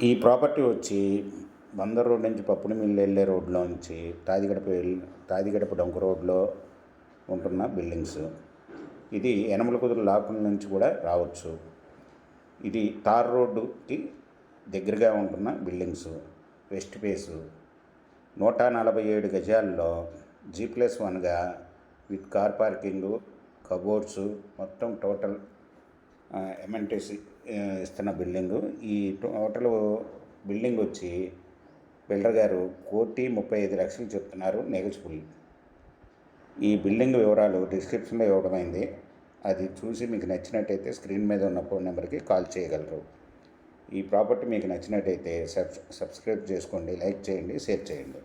ఈ ప్రాపర్టీ వచ్చి బందర్ రోడ్ నుంచి పప్పుని మిల్లు వెళ్ళే రోడ్లో నుంచి తాదిగడప డొంక రోడ్లో ఉంటున్న బిల్డింగ్స్. ఇది యనమల కుదురు లాకుల నుంచి కూడా రావచ్చు. ఇది తార్ రోడ్డుకి దగ్గరగా ఉంటున్న బిల్డింగ్స్. వెస్ట్ ఫేసు 147 గజాల్లో G+1గా విత్ కార్ పార్కింగు, కబోర్డ్స్, మొత్తం టోటల్ ఎమ్ఎన్టీస్ ఇస్తున్న బిల్డింగు. ఈ టోటల్ బిల్డింగ్ వచ్చి బిల్డర్ గారు 1,35,00,000 చెప్తున్నారు, నెగోషియబుల్. ఈ బిల్డింగ్ వివరాలు డిస్క్రిప్షన్లో ఇవ్వడమైంది. అది చూసి మీకు నచ్చినట్టయితే స్క్రీన్ మీద ఉన్న ఫోన్ నెంబర్కి కాల్ చేయగలరు. ఈ ప్రాపర్టీ మీకు నచ్చినట్టయితే సబ్స్క్రైబ్ చేసుకోండి, లైక్ చేయండి, షేర్ చేయండి.